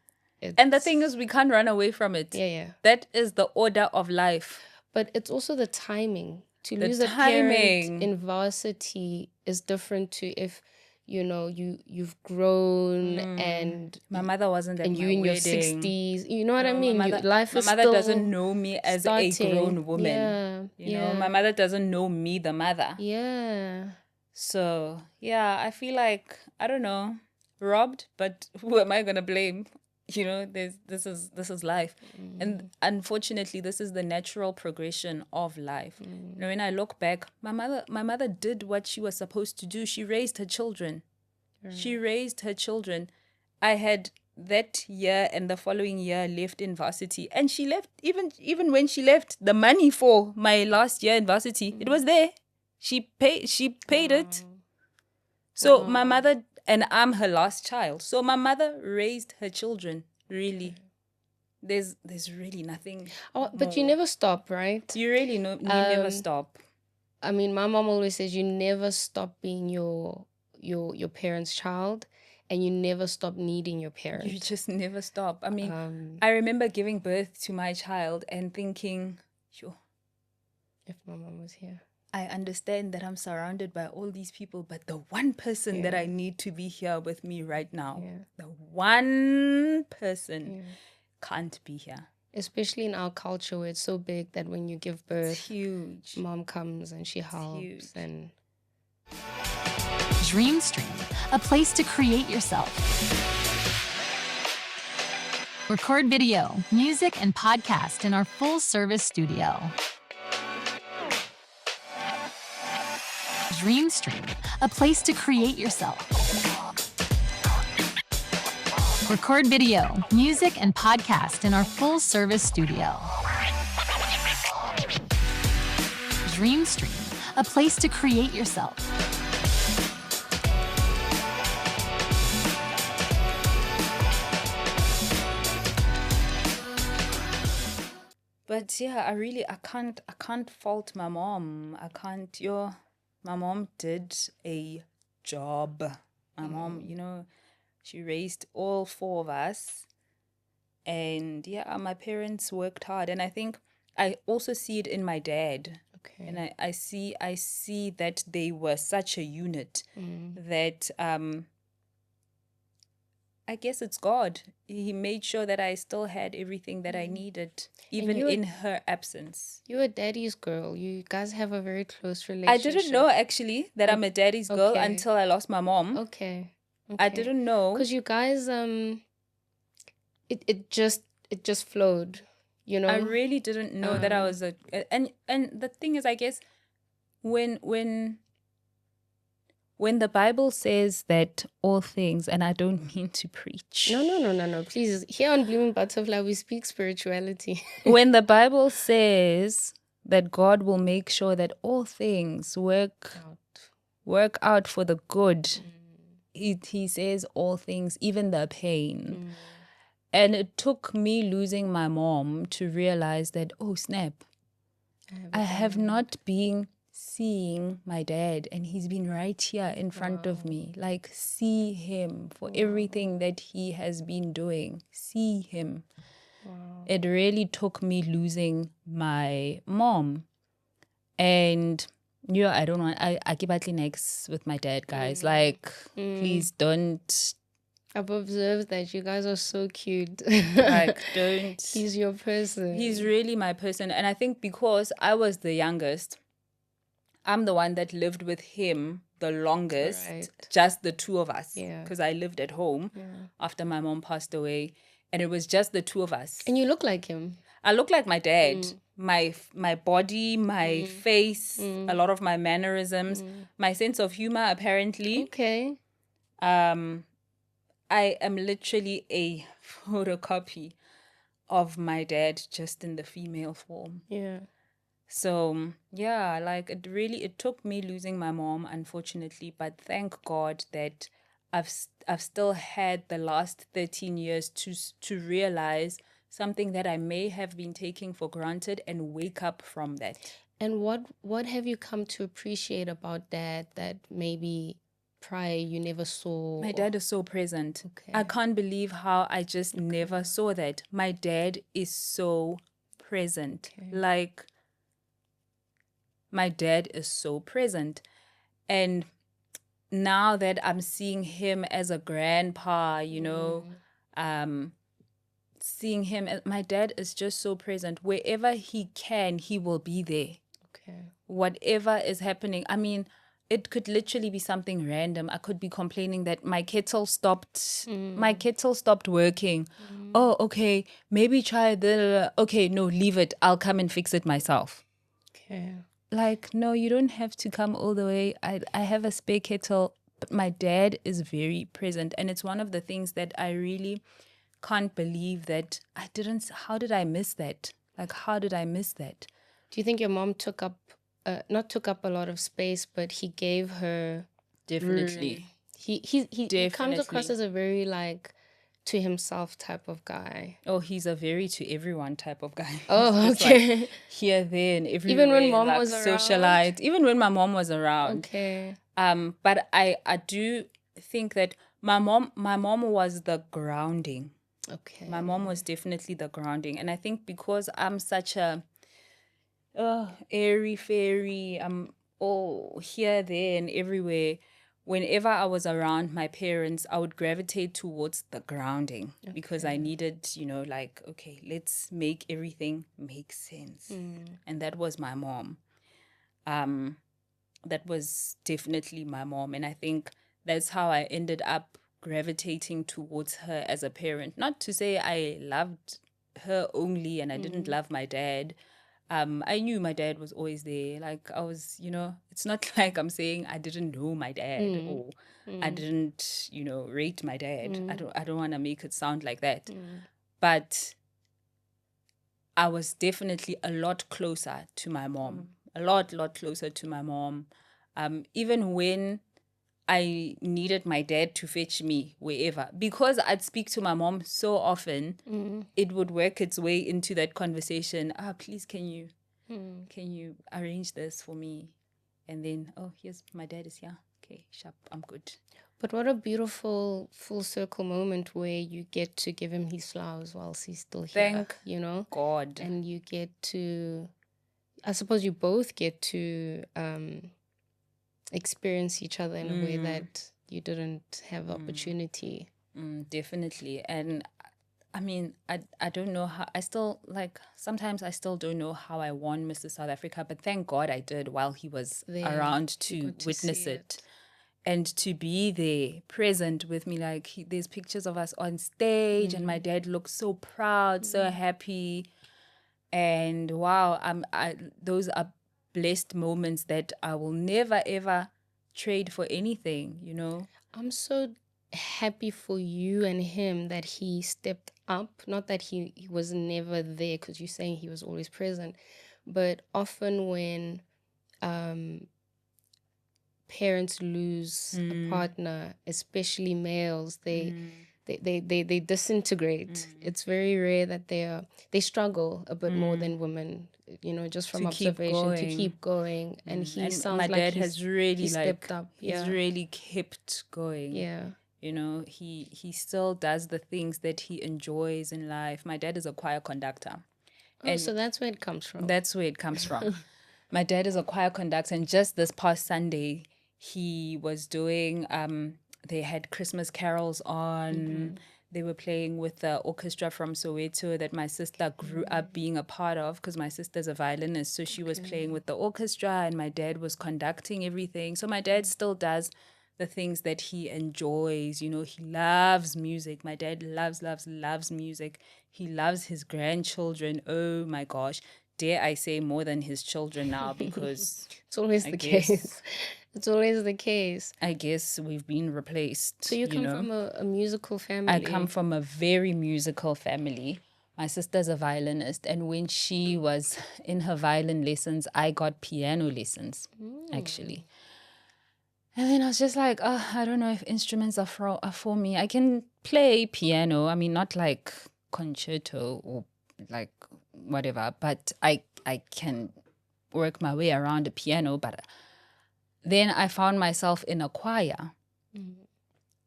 the thing is, we can't run away from it. Yeah. That is the order of life. But it's also the timing. To lose a parent in varsity is different to if, you've grown and... My mother wasn't at my wedding. And you in your 60s. You know what I mean? My mother doesn't know me as a grown woman. Yeah. My mother doesn't know me, the mother. Yeah. So, I feel like, I don't know, robbed, but who am I going to blame? This is life. And unfortunately, this is the natural progression of life. When I look back, my mother did what she was supposed to do. She raised her children. I had that year and the following year left in varsity. And she left, even when she left, the money for my last year in varsity, it was there. She paid it. So my mother... And I'm her last child. So my mother raised her children, really. There's really nothing. Oh, but you never stop, right? You really know, you never stop. I mean, my mom always says you never stop being your parents' child, and you never stop needing your parents. You just never stop. I mean, I remember giving birth to my child and thinking, if my mom was here. I understand that I'm surrounded by all these people, but the one person that I need to be here with me right now, the one person can't be here. Especially in our culture where it's so big that when you give birth, it's huge. Mom comes and she helps. And Dreamstream, a place to create yourself. Record video, music, and podcast in our full-service studio. Dreamstream, a place to create yourself. Record video, music, and podcast in our full-service studio. Dream Stream, a place to create yourself. But yeah, I can't fault my mom. My mom did a job. My mom, she raised all four of us. And yeah, my parents worked hard. And I think I also see it in my dad. Okay. And I see that they were such a unit that I guess it's God. He made sure that I still had everything that I needed, even in her absence. You're a daddy's girl. You guys have a very close I relationship. didn't know actually that I'm a daddy's girl until I lost my mom. Okay. I didn't know. Because you guys, it just flowed, I really didn't know that I was and the thing is, I guess when the Bible says that all things, and I don't mean to preach. No. Please, here on Blooming Butterfly, we speak spirituality. When the Bible says that God will make sure that all things work out for the good, he says all things, even the pain. And it took me losing my mom to realize that, oh, snap, I have not been seeing my dad, and he's been right here in front of me. Like, see him for everything that he has been doing. See him. It really took me losing my mom. And yeah, I don't want, I keep battling next with my dad, guys. Like, please don't. I've observed that you guys are so cute. Like, don't. He's your person. He's really my person. And I think because I was the youngest, I'm the one that lived with him the longest, just the two of us. Because I lived at home after my mom passed away, and it was just the two of us. And you look like him. I look like my dad. My body, my face, a lot of my mannerisms, my sense of humor, apparently. Okay. I am literally a photocopy of my dad, just in the female form. Yeah. So, yeah, like it took me losing my mom, unfortunately, but thank God that I've still had the last 13 years to realize something that I may have been taking for granted and wake up from that. And what have you come to appreciate about Dad that maybe prior you never saw? My dad is so present. Okay. I can't believe how I just never saw that. My dad is so present. Like, my dad is so present. And now that I'm seeing him as a grandpa, seeing him, my dad is just so present. Wherever he can, he will be there. Okay. Whatever is happening. I mean, it could literally be something random. I could be complaining that my kettle stopped working. Oh, okay, maybe try the, okay, no, leave it. I'll come and fix it myself. Okay. Like, no, you don't have to come all the way. I have a spare kettle, but my dad is very present. And it's one of the things that I really can't believe that how did I miss that? Like, how did I miss that? Do you think your mom not took up a lot of space, but he gave her... Definitely. He comes across as a very, like, to himself type of guy. Oh, he's a very to everyone type of guy. Oh, okay. Like here, there, and everywhere. Even when mom was socialite. around? Even when my mom was around. Okay. But I do think that my mom was the grounding. Okay. My mom was definitely the grounding. And I think because I'm such a airy fairy, I'm all here, there, and everywhere, whenever I was around my parents, I would gravitate towards the grounding because I needed, like, okay, let's make everything make sense. And that was my mom. That was definitely my mom. And I think that's how I ended up gravitating towards her as a parent. Not to say I loved her only and I didn't love my dad. I knew my dad was always there. Like, I was, it's not like I'm saying I didn't know my dad or I didn't, rate my dad. I don't want to make it sound like that. But I was definitely a lot closer to my mom. a lot closer to my mom. Even when I needed my dad to fetch me wherever, because I'd speak to my mom so often, it would work its way into that conversation. Please, can you arrange this for me? And then, here's my dad is here. Okay, sharp, I'm good. But what a beautiful full circle moment where you get to give him his flowers whilst he's still here. Thank God. And you get to, I suppose you both get to experience each other in a way that you didn't have the opportunity. Definitely. And I mean, I don't know how, sometimes I still don't know how I won Mr. South Africa, but thank God I did while he was around to witness it. And to be there, present with me, there's pictures of us on stage, and my dad looked so proud, so happy. And wow, those are blessed moments that I will never, ever trade for anything, I'm so happy for you and him that he stepped up. Not that he was never there, because you're saying he was always present. But often when parents lose a partner, especially males, they disintegrate. It's very rare that they struggle a bit more than women, just from observation, to keep going. And he sounds my like dad has really stepped up. He's really kept going. Yeah. He still does the things that he enjoys in life. My dad is a choir conductor. So that's where it comes from. That's where it comes from. My dad is a choir conductor, and just this past Sunday, he was doing, they had Christmas carols on. They were playing with the orchestra from Soweto that my sister grew up being a part of, because my sister's a violinist. So she was playing with the orchestra, and my dad was conducting everything. So my dad still does the things that he enjoys. He loves music. My dad loves music. He loves his grandchildren. Oh my gosh. Dare I say more than his children now, because it's always the case. It's always the case. I guess we've been replaced. So you come from a musical family. I come from a very musical family. My sister's a violinist, and when she was in her violin lessons, I got piano lessons, actually. And then I was just like, I don't know if instruments are for me. I can play piano. I mean, not like concerto or like whatever, but I can work my way around a piano. But then I found myself in a choir,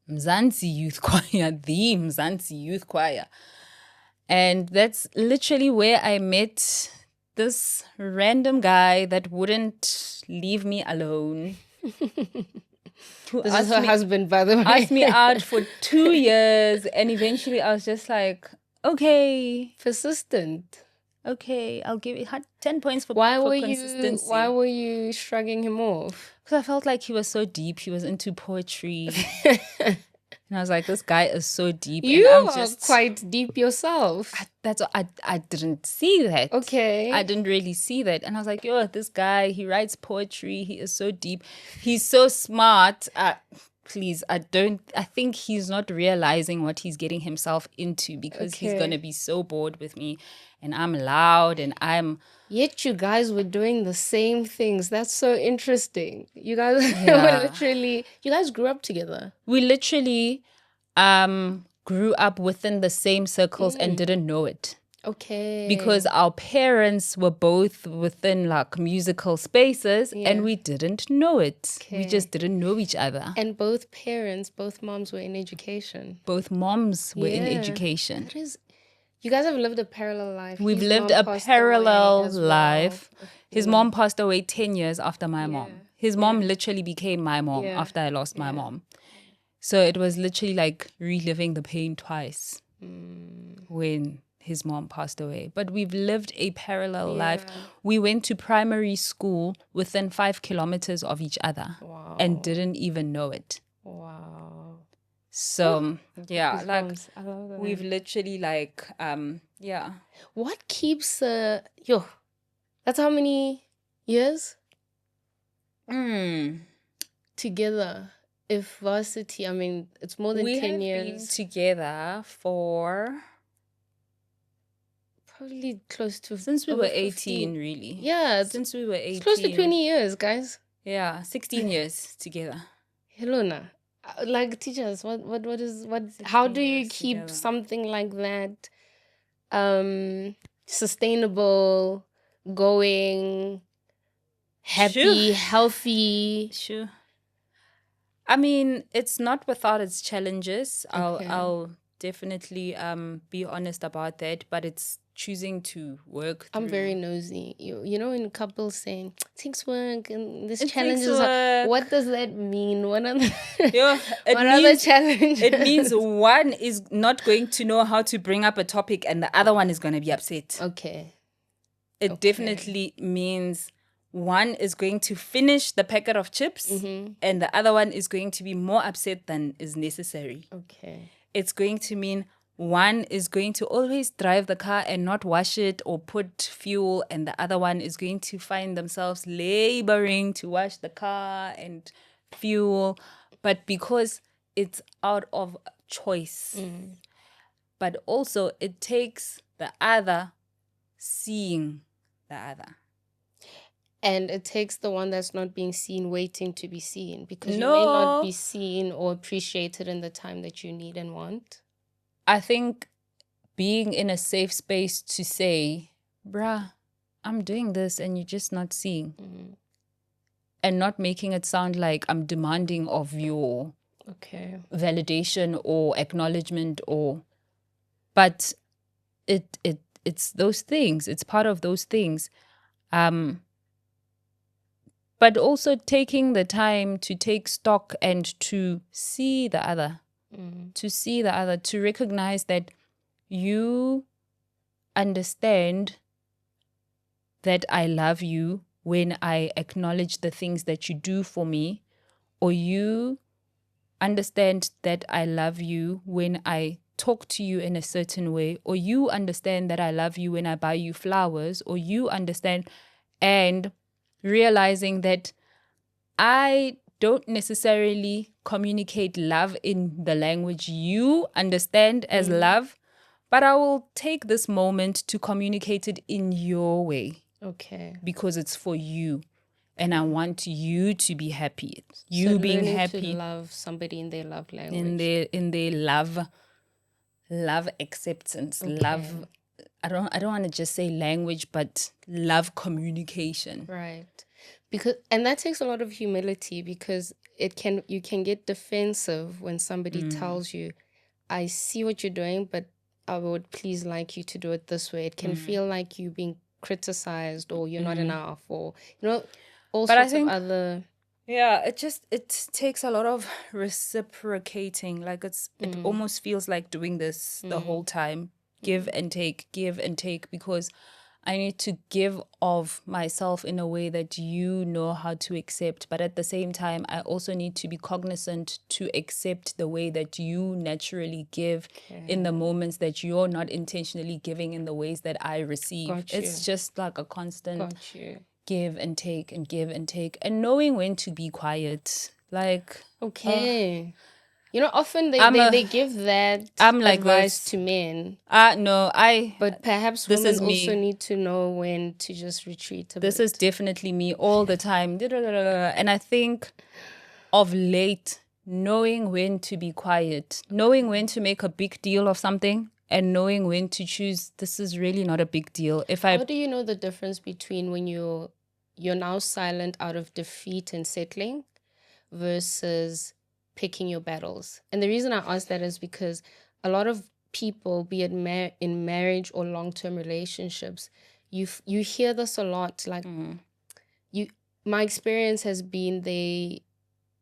Mzansi Youth Choir, the Mzansi Youth Choir. And that's literally where I met this random guy that wouldn't leave me alone. This is her husband, by the way. Asked me out for 2 years, and eventually I was just like, okay. Persistent. Okay, I'll give it 10 points for consistency. Why were you shrugging him off? Because I felt like he was so deep. He was into poetry. And I was like, this guy is so deep. You are quite deep yourself. I didn't see that. Okay. I didn't really see that. And I was like, this guy, he writes poetry. He is so deep. He's so smart. Please, I think he's not realizing what he's getting himself into, because he's going to be so bored with me. And I'm loud and Yet you guys were doing the same things. That's so interesting. You guys you guys grew up together. We literally grew up within the same circles and didn't know it. Okay. Because our parents were both within like musical spaces and we didn't know it. Okay. We just didn't know each other. And both moms were in education. Both moms were in education. You guys have lived a parallel life. We've lived a parallel life. His mom passed away 10 years after my mom. His mom literally became my mom after I lost my mom. So it was literally like reliving the pain twice when his mom passed away. But we've lived a parallel life. We went to primary school within 5 kilometers of each other and didn't even know it. Wow. So, we've literally What keeps, that's how many years? Together. If varsity, I mean, it's more than 10 years. We have been together for Probably close to Since we over were 15. 18, really. Yeah, Since we were 18. it's close to 20 years, guys. Yeah, 16 years together. Helena, like teachers, how do you years keep together. something like that sustainable, going, happy, healthy? Sure. I mean, it's not without its challenges. Okay. I'll definitely be honest about that, but it's choosing to work through. I'm very nosy. You know, in couples saying it takes work and this It challenges. takes work. What does that mean? What are the What are the challenges? It means one is not going to know how to bring up a topic and the other one is going to be upset. Okay. It definitely means one is going to finish the packet of chips and the other one is going to be more upset than is necessary. Okay. It's going to mean one is going to always drive the car and not wash it or put fuel, and the other one is going to find themselves laboring to wash the car and fuel. But because it's out of choice, but also it takes the other seeing the other. And it takes the one that's not being seen waiting to be seen, because you may not be seen or appreciated in the time that you need and want. I think being in a safe space to say, bruh, I'm doing this and you're just not seeing. And not making it sound like I'm demanding of your validation or acknowledgement but it's those things. It's part of those things. But also taking the time to take stock and to see the other, to recognize that you understand that I love you when I acknowledge the things that you do for me, or you understand that I love you when I talk to you in a certain way, or you understand that I love you when I buy you flowers, or you understand, and realizing that I don't necessarily communicate love in the language you understand as love, but I will take this moment to communicate it in your way. Okay. Because it's for you. And I want you to be happy. You being happy. To love somebody in their love language. In their love acceptance. Love. I don't want to just say language, but love communication. Right. And that takes a lot of humility, because you can get defensive when somebody tells you, I see what you're doing, but I would please like you to do it this way. It can feel like you being criticized, or you're not enough, or all sorts of other. Yeah, it takes a lot of reciprocating. Like it almost feels like doing this the whole time. Give and take, because I need to give of myself in a way that you know how to accept. But at the same time, I also need to be cognizant to accept the way that you naturally give in the moments that you're not intentionally giving in the ways that I receive. It's just like a constant give and take and give and take, and knowing when to be quiet. Like, often they give that advice to men. But perhaps women also need to know when to just retreat a bit. This is definitely me all the time. And I think of late, knowing when to be quiet, knowing when to make a big deal of something, and knowing when to choose, this is really not a big deal. How do you know the difference between when you're now silent out of defeat and settling versus picking your battles? And the reason I ask that is because a lot of people, be it in marriage or long-term relationships, you hear this a lot. Like my experience has been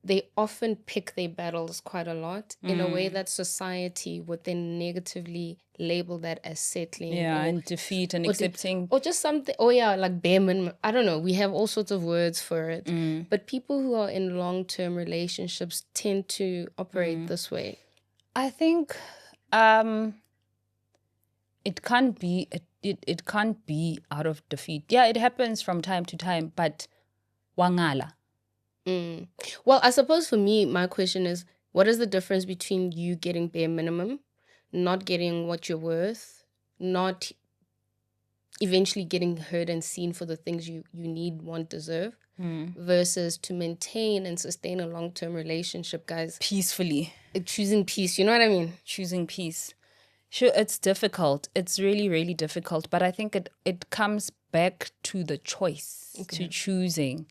they often pick their battles quite a lot in a way that society would then negatively label that as settling. And defeat and accepting. Or just something, like bare minimum. I don't know. We have all sorts of words for it. But people who are in long-term relationships tend to operate this way. I think it can't be it can't be out of defeat. Yeah, it happens from time to time, but wangala. Well, I suppose for me, my question is, what is the difference between you getting bare minimum, not getting what you're worth, not eventually getting heard and seen for the things you need, want, deserve, versus to maintain and sustain a long-term relationship, guys. Peacefully. Choosing peace, you know what I mean? Choosing peace. Sure, it's difficult. It's really, really difficult. But I think it comes back to the choice, to choosing.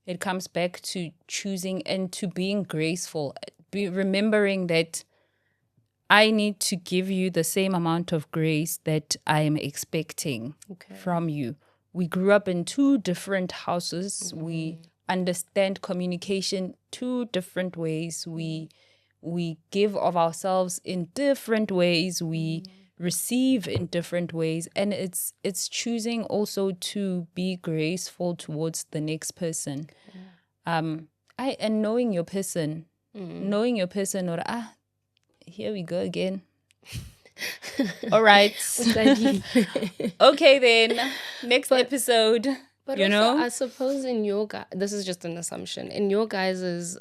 It comes back to choosing and to being graceful. Remembering that I need to give you the same amount of grace that I am expecting from you. We grew up in two different houses. We understand communication two different ways. We give of ourselves in different ways. We receive in different ways. And it's choosing also to be graceful towards the next person. And knowing your person. Knowing your person, or here we go again. All right. Okay, then. Next episode. But you also, know? I suppose in your this is just an assumption. In your guys'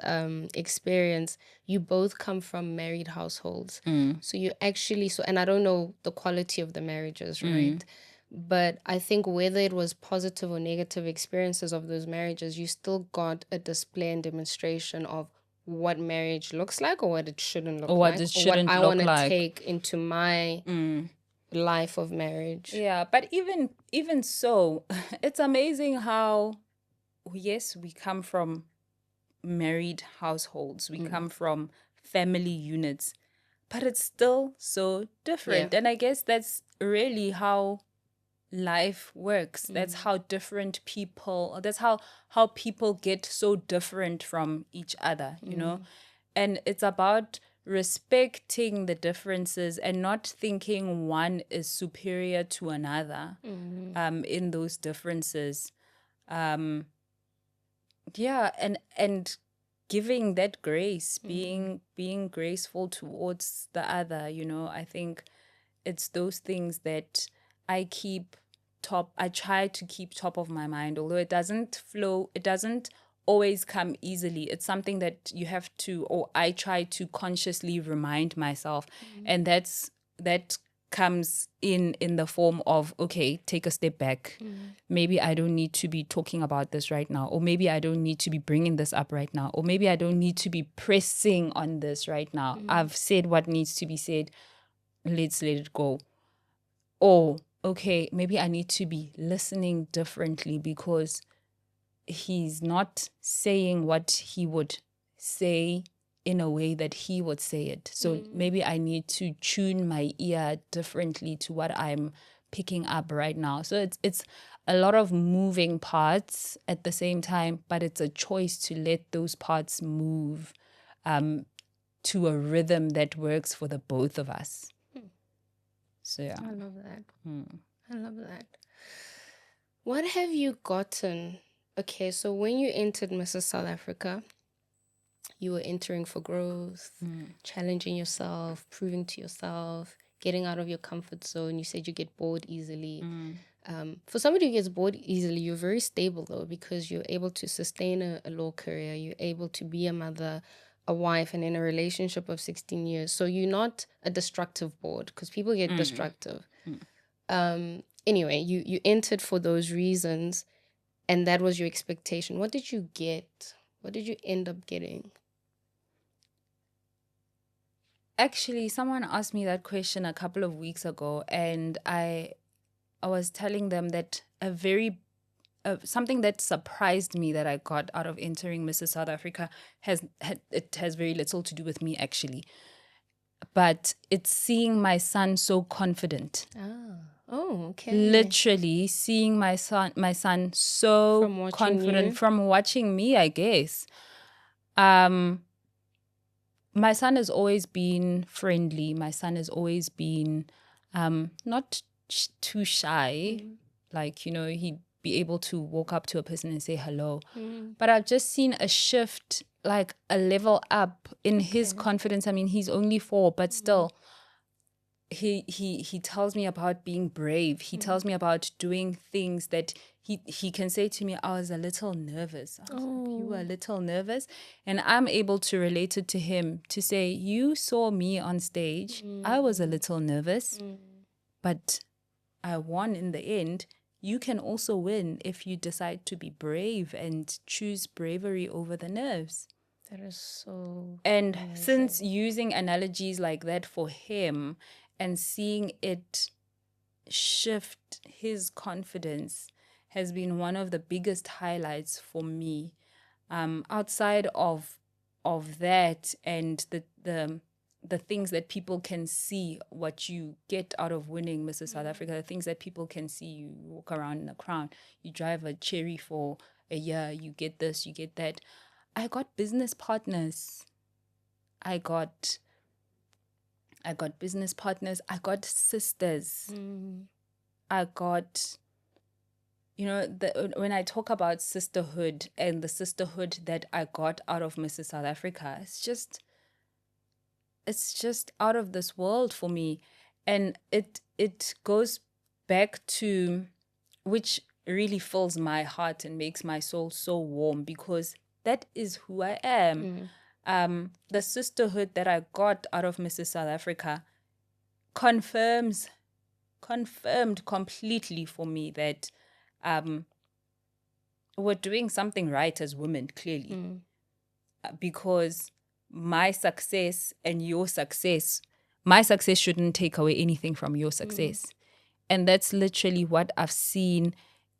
experience, you both come from married households. So you actually, and I don't know the quality of the marriages, right? But I think whether it was positive or negative experiences of those marriages, you still got a display and demonstration of what marriage looks like, or what it shouldn't look like, it shouldn't or what I look want to like. take into my life of marriage. Yeah, but even so, it's amazing how, yes, we come from married households. We come from family units, but it's still so different. Yeah. And I guess that's really how life works. That's how different people, that's how people get so different from each other, you know? And it's about respecting the differences and not thinking one is superior to another in those differences. Yeah, and giving that grace, being graceful towards the other, you know. I think it's those things that I try to keep top of my mind, although it doesn't always come easily. It's something that you have to, or I try to consciously remind myself. And that comes in the form of, okay, take a step back. Maybe I don't need to be talking about this right now, or maybe I don't need to be bringing this up right now, or maybe I don't need to be pressing on this right now. I've said what needs to be said. Let's let it go. Or, okay, maybe I need to be listening differently because he's not saying what he would say in a way that he would say it. So maybe I need to tune my ear differently to what I'm picking up right now. So it's a lot of moving parts at the same time, but it's a choice to let those parts move to a rhythm that works for the both of us. So yeah. I love that. I love that. What have you gotten? Okay, so when you entered Mrs. South Africa, you were entering for growth, challenging yourself, proving to yourself, getting out of your comfort zone. You said you get bored easily. For somebody who gets bored easily, you're very stable though, because you're able to sustain a law career. You're able to be a mother, a wife, and in a relationship of 16 years. So you're not a destructive bored, because people get destructive. Anyway, you entered for those reasons, and that was your expectation. What did you get? What did you end up getting? Actually, someone asked me that question a couple of weeks ago, and I was telling them that something that surprised me that I got out of entering Mrs. South Africa has very little to do with me actually, but it's seeing my son so confident. Oh, okay. Literally seeing my son so From watching confident you? from watching me, I guess. My son has always been friendly. My son has always been not too shy. Like, you know, he'd be able to walk up to a person and say hello. But I've just seen a shift, like a level up in his confidence. I mean, he's only 4, but still, he tells me about being brave. He tells me about doing things that he can say to me, I was a little nervous. I was like, you were a little nervous? And I'm able to relate it to him, to say, you saw me on stage. I was a little nervous, but I won in the end, you can also win if you decide to be brave and choose bravery over the nerves. That is so And amazing. since using analogies like that for him and seeing it shift his confidence has been one of the biggest highlights for me. Outside of that and the things that people can see, what you get out of winning Mrs. South Africa, the things that people can see, you walk around in a crown, you drive a Cherry for a year, you get this, you get that. I got business partners. I got business partners. I got sisters. I got, when I talk about sisterhood and the sisterhood that I got out of Mrs. South Africa, it's just out of this world for me. And it goes back to, which really fills my heart and makes my soul so warm, because that is who I am. The sisterhood that I got out of Mrs. South Africa confirmed completely for me that we're doing something right as women, clearly. Because my success and your success, my success shouldn't take away anything from your success. And that's literally what I've seen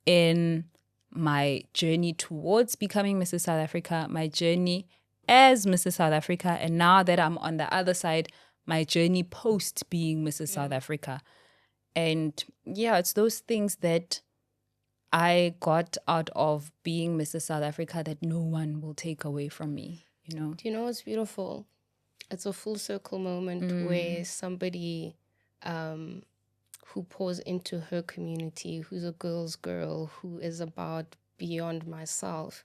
in my journey towards becoming Mrs. South Africa, my journey as Mrs. South Africa, and now that I'm on the other side, my journey post being Mrs. South Africa. And yeah, it's those things that I got out of being Mrs. South Africa that no one will take away from me, Do you know what's beautiful? It's a full circle moment where somebody who pours into her community, who's a girl's girl, who is about beyond myself,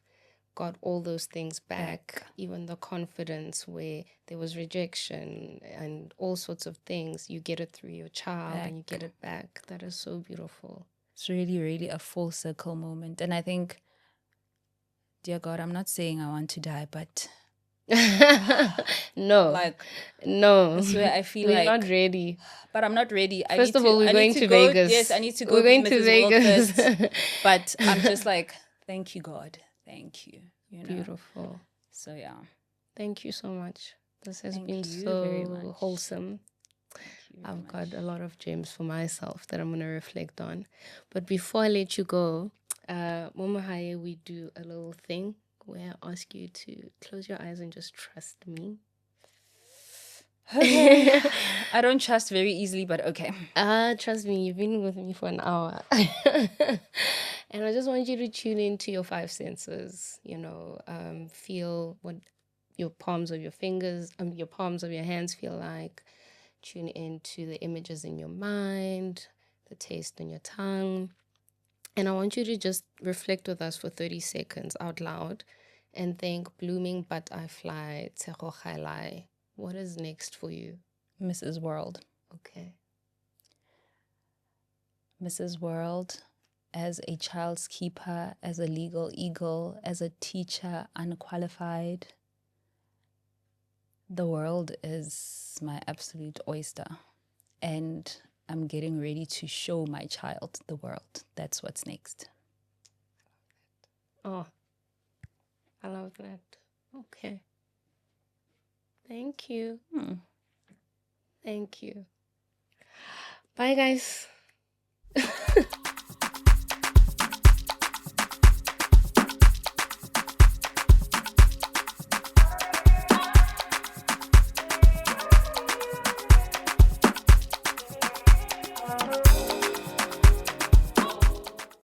got all those things back. Even the confidence where there was rejection and all sorts of things. You get it through your child and you get it back. That is so beautiful. It's really, really a full circle moment. And I think, dear God, I'm not saying I want to die, but no. That's where I feel we're not ready. But I'm not ready. First of all, we're going to Vegas. Yes, I need to go. We're going to Mrs. Vegas. But I'm just like, thank you, God. Thank you. Beautiful. So yeah. Thank you so much. This has been very so much. wholesome. I've got a lot of gems for myself that I'm going to reflect on. But before I let you go, Mama Haye, we do a little thing where I ask you to close your eyes and just trust me. Okay. I don't trust very easily, but okay. Trust me, you've been with me for an hour. And I just want you to tune into your five senses, feel what your palms of your fingers, your palms of your hands feel like. Tune into the images in your mind, the taste on your tongue. And I want you to just reflect with us for 30 seconds out loud and think, blooming butterfly, Tshego Gaelae. What is next for you? Mrs. World. Okay. Mrs. World, as a child's keeper, as a legal eagle, as a teacher, unqualified. The world is my absolute oyster. And I'm getting ready to show my child the world. That's what's next. Oh, I love that. Okay. Thank you. Thank you. Bye, guys.